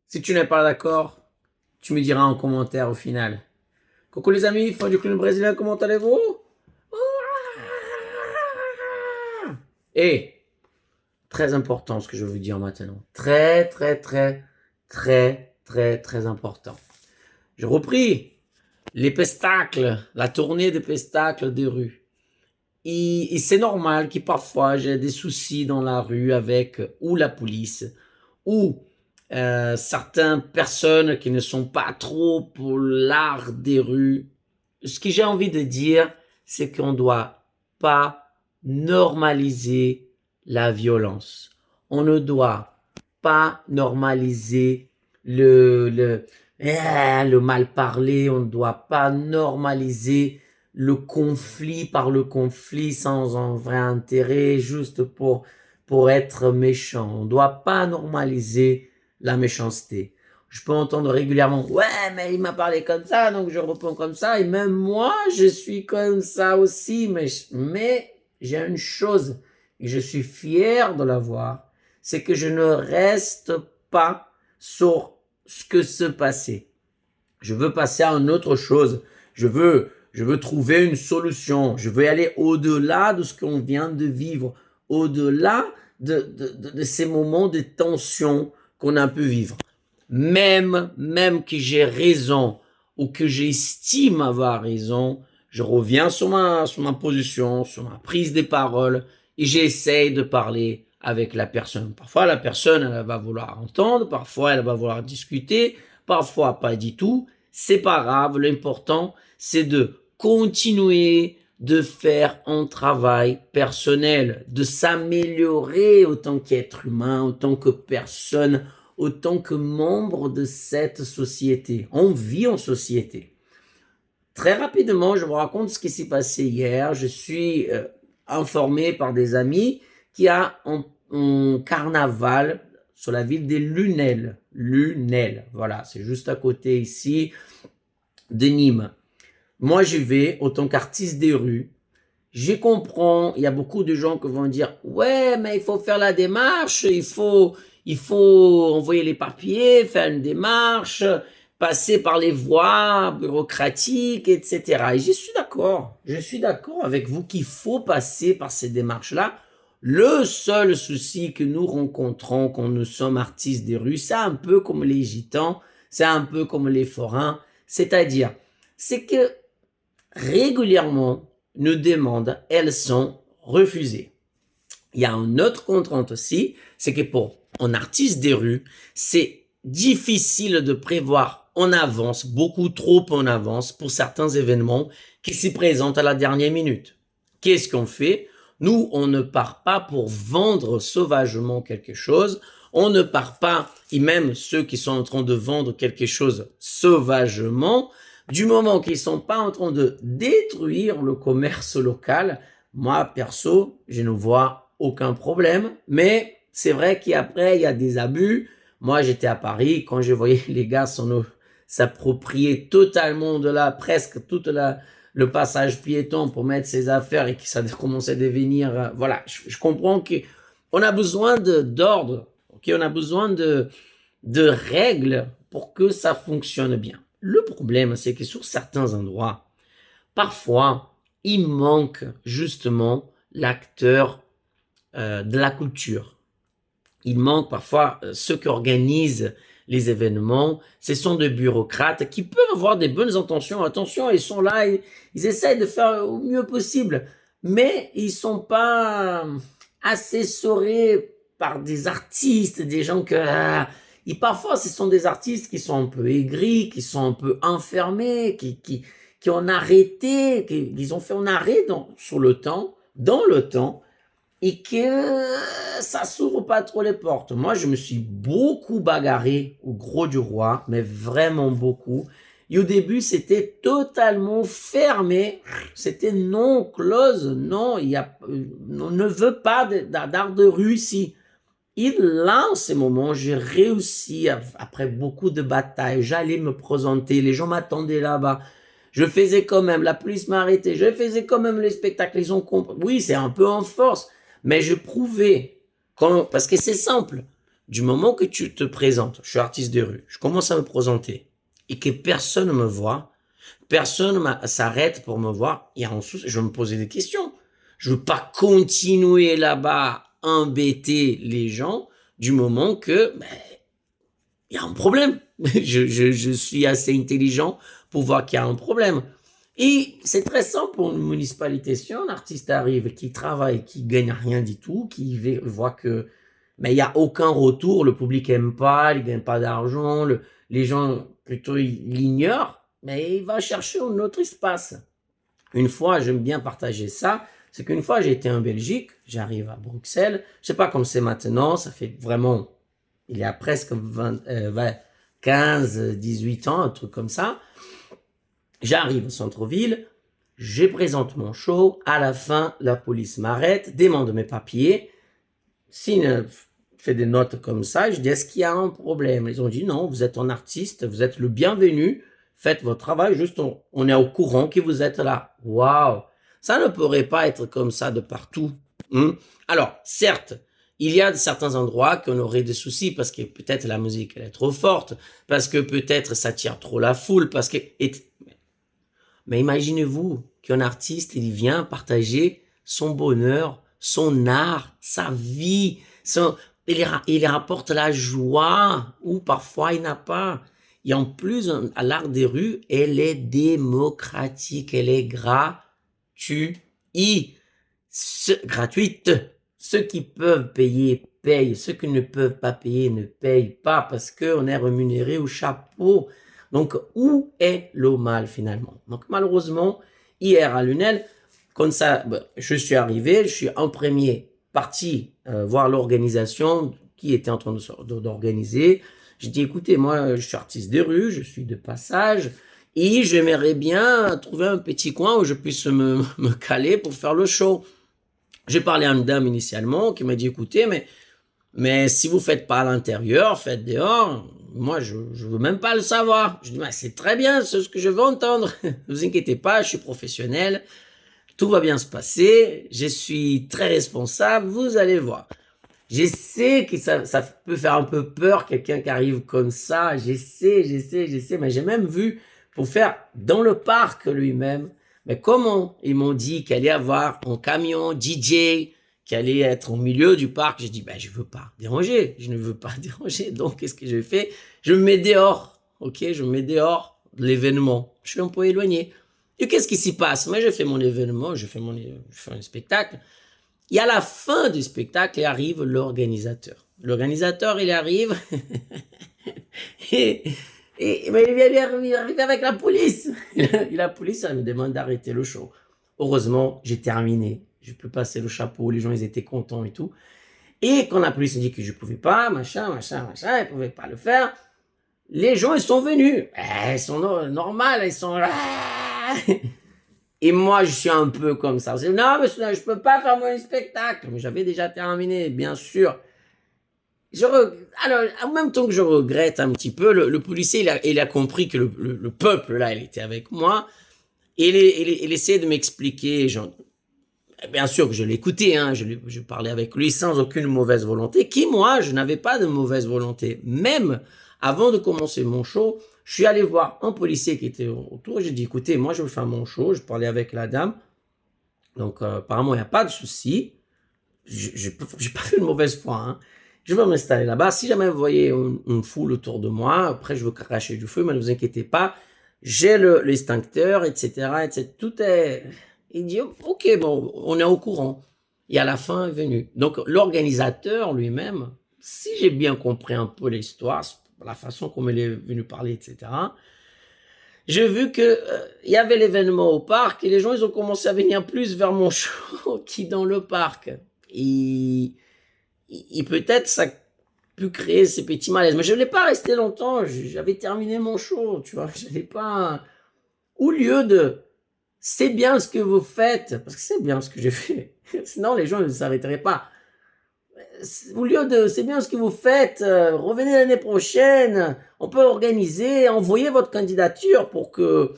Si tu n'es pas d'accord, tu me diras en commentaire au final. Coucou les amis, fan du clown brésilien, comment allez-vous? Et, très important ce que je veux vous dire maintenant. Très important. J'ai repris les pestacles, la tournée des pestacles des rues. Et c'est normal que parfois j'ai des soucis dans la rue avec ou la police ou certaines personnes qui ne sont pas trop pour l'art des rues. Ce que j'ai envie de dire, c'est qu'on ne doit pas normaliser la violence. On ne doit pas normaliser le mal parler. On ne doit pas normaliser le conflit par le conflit sans un vrai intérêt, juste pour être méchant. On ne doit pas normaliser la méchanceté. Je peux entendre régulièrement, ouais, mais il m'a parlé comme ça, donc je réponds comme ça, et même moi, je suis comme ça aussi, mais j'ai une chose, et je suis fier de l'avoir, c'est que je ne reste pas sur ce que se passait. Je veux passer à une autre chose. Je veux trouver une solution. Je veux aller au-delà de ce qu'on vient de vivre, au-delà de ces moments de tension qu'on a pu vivre. Même que j'ai raison ou que j'estime avoir raison, je reviens sur ma position, sur ma prise des paroles et j'essaye de parler avec la personne. Parfois, la personne, elle va vouloir entendre, parfois, elle va vouloir discuter, parfois pas du tout. C'est pas grave, l'important, c'est de continuer de faire un travail personnel, de s'améliorer autant qu'être humain, autant que personne, autant que membre de cette société. On vit en société. Très rapidement, je vous raconte ce qui s'est passé hier. Je suis informé par des amis qu'il y a un carnaval sur la ville des Lunel. Lunel, voilà, c'est juste à côté ici de Nîmes. Moi, j'y vais autant qu'artiste des rues. Je comprends, il y a beaucoup de gens qui vont dire « Ouais, mais il faut faire la démarche, il faut envoyer les papiers, faire une démarche, passer par les voies bureaucratiques, etc. » Et je suis d'accord avec vous qu'il faut passer par ces démarches-là. Le seul souci que nous rencontrons quand nous sommes artistes des rues, c'est un peu comme les gitans, c'est un peu comme les forains, c'est-à-dire, c'est que régulièrement, nos demandes, elles sont refusées. Il y a une autre contrainte aussi, c'est que pour un artiste des rues, c'est difficile de prévoir en avance, beaucoup trop en avance, pour certains événements qui s'y présentent à la dernière minute. Qu'est-ce qu'on fait? Nous, on ne part pas pour vendre sauvagement quelque chose, on ne part pas, et même ceux qui sont en train de vendre quelque chose sauvagement, du moment qu'ils ne sont pas en train de détruire le commerce local, moi, perso, je ne vois aucun problème. Mais c'est vrai qu'après, il y a des abus. Moi, j'étais à Paris, quand je voyais les gars s'approprier totalement de presque toute le passage piéton pour mettre ses affaires et que ça commençait à devenir... voilà, je comprends qu'on a besoin d'ordre, okay? On a besoin de règles pour que ça fonctionne bien. Le problème, c'est que sur certains endroits, parfois, il manque justement l'acteur de la culture. Il manque parfois ceux qui organisent les événements. Ce sont des bureaucrates qui peuvent avoir des bonnes intentions. Attention, ils sont là, ils essayent de faire au mieux possible. Mais ils ne sont pas assessorés par des artistes, des gens que... et parfois, ce sont des artistes qui sont un peu aigris, qui sont un peu enfermés, qui ont arrêté, qui ont fait un arrêt dans le temps, et que ça s'ouvre pas trop les portes. Moi, je me suis beaucoup bagarré au Gros du Roi, mais vraiment beaucoup. Et au début, c'était totalement fermé. C'était non, close, non, on ne veut pas d'art de rue ici. Et là, en ce moment, j'ai réussi, après beaucoup de batailles, j'allais me présenter, les gens m'attendaient là-bas. Je faisais quand même, la police m'a arrêté, je faisais quand même les spectacles, ils ont compris. Oui, c'est un peu en force, mais je prouvais, parce que c'est simple. du moment que tu te présentes, je suis artiste de rue, je commence à me présenter et que personne ne me voit, personne s'arrête pour me voir, et ensuite, je vais me poser des questions. Je veux pas continuer là-bas, embêter les gens, du moment que, il y a un problème. Je suis assez intelligent pour voir qu'il y a un problème. Et c'est très simple pour une municipalité. Si un artiste arrive, qui travaille, qui gagne rien du tout, qui voit que, mais il n'y a aucun retour, le public aime pas, il gagne pas d'argent, les gens plutôt l'ignorent, mais il va chercher un autre espace. Une fois, j'aime bien partager ça, c'est qu'une fois j'ai été en Belgique, j'arrive à Bruxelles, je sais pas comme c'est maintenant, ça fait vraiment, il y a presque 15, 18 ans, un truc comme ça. J'arrive au centre-ville, je présente mon show, à la fin, la police m'arrête, demande mes papiers, signe, fait des notes comme ça, je dis, est-ce qu'il y a un problème? Ils ont dit, non, vous êtes un artiste, vous êtes le bienvenu, faites votre travail, juste on est au courant que vous êtes là. Waouh! Ça ne pourrait pas être comme ça de partout. Alors, certes, il y a certains endroits qu'on aurait des soucis parce que peut-être la musique elle est trop forte, parce que peut-être ça tire trop la foule, parce que... Mais imaginez-vous qu'un artiste, il vient partager son bonheur, son art, sa vie, il rapporte la joie, ou parfois il n'a pas. Et en plus, à l'art des rues, elle est démocratique, elle est gratuite. Ceux qui peuvent payer, payent. Ceux qui ne peuvent pas payer, ne payent pas parce qu'on est rémunéré au chapeau. Donc, où est le mal finalement? Donc, malheureusement, hier à Lunel, comme ça, je suis arrivé, je suis en premier parti voir l'organisation qui était en train d'organiser. Je dis, écoutez, moi, je suis artiste de rue, je suis de passage, et j'aimerais bien trouver un petit coin où je puisse me caler pour faire le show. J'ai parlé à une dame initialement qui m'a dit, écoutez, mais si vous faites pas à l'intérieur, faites dehors. Moi, je veux même pas le savoir. Je dis, c'est très bien, c'est ce que je veux entendre. Ne vous inquiétez pas, je suis professionnel. Tout va bien se passer. Je suis très responsable. Vous allez voir. Je sais que ça peut faire un peu peur, quelqu'un qui arrive comme ça. Je sais. Mais j'ai même vu pour faire dans le parc lui-même. Mais comment ils m'ont dit qu'il allait y avoir un camion DJ qui allait être au milieu du parc. J'ai dit, je veux pas déranger. Je ne veux pas déranger. Donc, qu'est-ce que je fais? Je me mets dehors. Ok, je me mets dehors de l'événement. Je suis un peu éloigné. Et qu'est-ce qui s'y passe? Moi, je fais mon événement, je fais un spectacle. Et à la fin du spectacle, il arrive l'organisateur. L'organisateur, il arrive et il arrive avec la police. Et la police, elle me demande d'arrêter le show. Heureusement, j'ai terminé. Je peux passer le chapeau, les gens, ils étaient contents et tout. Et quand la police a dit que je pouvais pas, machin, ils pouvaient pas le faire, les gens, ils sont venus. Ils sont normaux, ils sont là. Et moi, je suis un peu comme ça. Je dis, non, mais je peux pas faire mon spectacle. Mais j'avais déjà terminé, bien sûr. Alors, en même temps que je regrette un petit peu, le policier, il a compris que le peuple, là, il était avec moi. Et il essayait de m'expliquer, bien sûr que je l'écoutais, hein, je parlais avec lui sans aucune mauvaise volonté, moi, je n'avais pas de mauvaise volonté. Même avant de commencer mon show, je suis allé voir un policier qui était autour, j'ai dit, écoutez, moi je veux faire mon show, je parlais avec la dame, donc apparemment il n'y a pas de souci, j'ai pas fait une mauvaise foi, hein. Je vais m'installer là-bas, si jamais vous voyez une foule autour de moi, après je veux cracher du feu, mais ne vous inquiétez pas, j'ai l'extincteur, etc., tout est... Il dit, ok, bon, on est au courant. Et à la fin est venu. Donc, l'organisateur lui-même, si j'ai bien compris un peu l'histoire, la façon comme il est venu parler, etc., j'ai vu que il y avait l'événement au parc et les gens, ils ont commencé à venir plus vers mon show qui dans le parc. Et peut-être ça a pu créer ces petits malaises. Mais je ne l'ai pas resté longtemps. J'avais terminé mon show, tu vois. Je n'avais pas... Au lieu de... C'est bien ce que vous faites, parce que c'est bien ce que j'ai fait. Sinon, les gens ne s'arrêteraient pas. Au lieu de, c'est bien ce que vous faites, revenez l'année prochaine, on peut organiser, envoyer votre candidature pour que,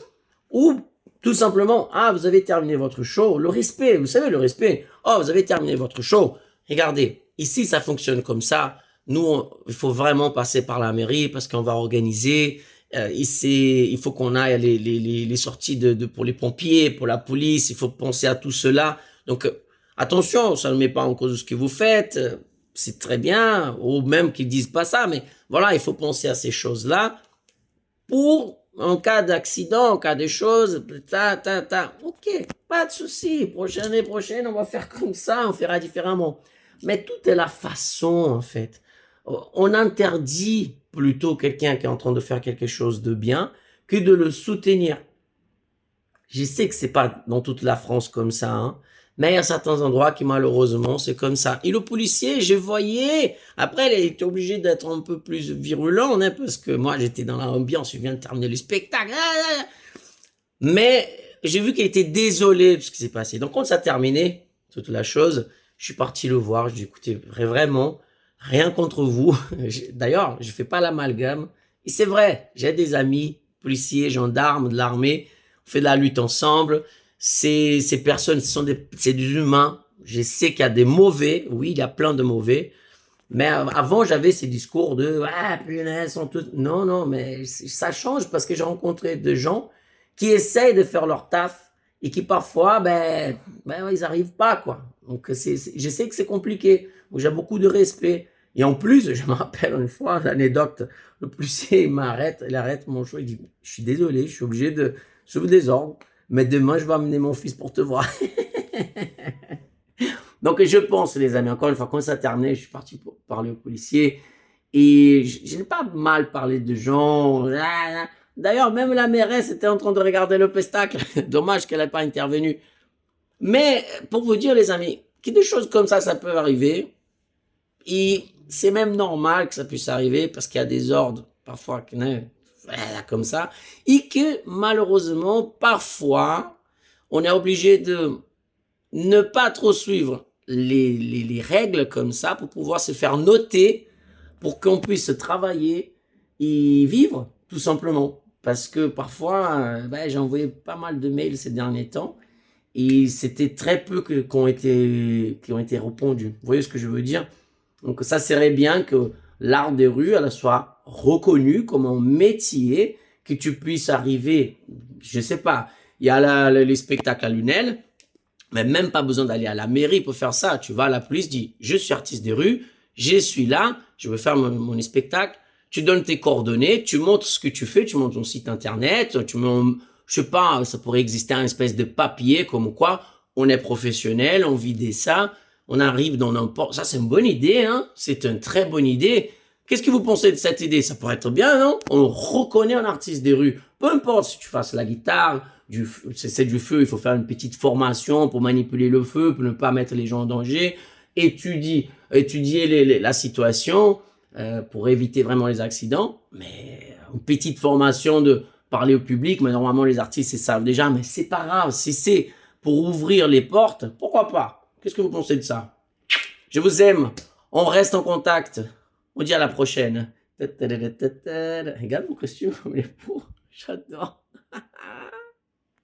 ou tout simplement, vous avez terminé votre show, le respect, vous savez, le respect. Oh, vous avez terminé votre show, regardez, ici ça fonctionne comme ça, nous, il faut vraiment passer par la mairie parce qu'on va organiser. Il faut qu'on aille les sorties pour les pompiers, pour la police. Il faut penser à tout cela. Donc, attention, ça ne met pas en cause ce que vous faites. C'est très bien. Ou même qu'ils disent pas ça. Mais voilà, il faut penser à ces choses-là pour, en cas d'accident, en cas de choses, ok, pas de souci. Année prochaine, on va faire comme ça, on fera différemment. Mais tout est la façon, en fait. On interdit plutôt quelqu'un qui est en train de faire quelque chose de bien que de le soutenir. Je sais que c'est pas dans toute la France comme ça, hein, mais il y a certains endroits qui malheureusement c'est comme ça. Et le policier, je voyais, après il était obligé d'être un peu plus virulent, hein, parce que moi j'étais dans l'ambiance, je viens de terminer le spectacle, mais j'ai vu qu'il était désolé de ce qui s'est passé. Donc quand ça a terminé, toute la chose, je suis parti le voir, je lui ai dit écoutez, vraiment, rien contre vous. D'ailleurs, je fais pas l'amalgame. Et c'est vrai, j'ai des amis, policiers, gendarmes, de l'armée, on fait de la lutte ensemble. Ces personnes, c'est des humains. Je sais qu'il y a des mauvais, oui, il y a plein de mauvais. Mais avant, j'avais ces discours de ah, punaise, sont tous. Non, non, mais ça change parce que j'ai rencontré des gens qui essayent de faire leur taf et qui parfois, ils arrivent pas, quoi. Donc, je sais que c'est compliqué. Donc, j'ai beaucoup de respect. Et en plus, je me rappelle une fois, l'anecdote, le policier, il arrête mon choix, il dit, je suis désolé, je suis obligé de suivre des ordres, mais demain, je vais amener mon fils pour te voir. Donc, je pense, les amis, encore une fois, quand ça a terminé, je suis parti pour parler au policier. Et je n'ai pas mal parlé de gens. D'ailleurs, même la mairesse était en train de regarder le pestacle. Dommage qu'elle n'ait pas intervenu. Mais, pour vous dire, les amis, que des choses comme ça peut arriver. Et c'est même normal que ça puisse arriver parce qu'il y a des ordres, parfois, comme ça. Et que, malheureusement, parfois, on est obligé de ne pas trop suivre les règles comme ça pour pouvoir se faire noter pour qu'on puisse travailler et vivre, tout simplement. Parce que parfois, j'ai envoyé pas mal de mails ces derniers temps et c'était très peu qui ont été répondus. Vous voyez ce que je veux dire? Donc ça serait bien que l'art des rues elle soit reconnu comme un métier, que tu puisses arriver, je sais pas, il y a les spectacles à Lunel, mais même pas besoin d'aller à la mairie pour faire ça. Tu vas à la police, dis, je suis artiste des rues, je suis là, je veux faire mon spectacle. Tu donnes tes coordonnées, tu montres ce que tu fais, tu montres ton site internet, tu montres, je sais pas, ça pourrait exister un espèce de papier comme quoi on est professionnel, on vit ça, on arrive dans n'importe... Ça, c'est une bonne idée, hein. C'est une très bonne idée. Qu'est-ce que vous pensez de cette idée? Ça pourrait être bien, non? On reconnaît un artiste des rues. Peu importe si tu fasses la guitare, c'est du feu, il faut faire une petite formation pour manipuler le feu, pour ne pas mettre les gens en danger. Étudier la situation pour éviter vraiment les accidents. Mais une petite formation de parler au public, mais normalement les artistes, ils savent déjà. Mais c'est pas grave, si c'est pour ouvrir les portes, pourquoi pas? Qu'est-ce que vous pensez de ça? Je vous aime. On reste en contact. On dit à la prochaine. Regarde mon costume comme il est beau. J'adore.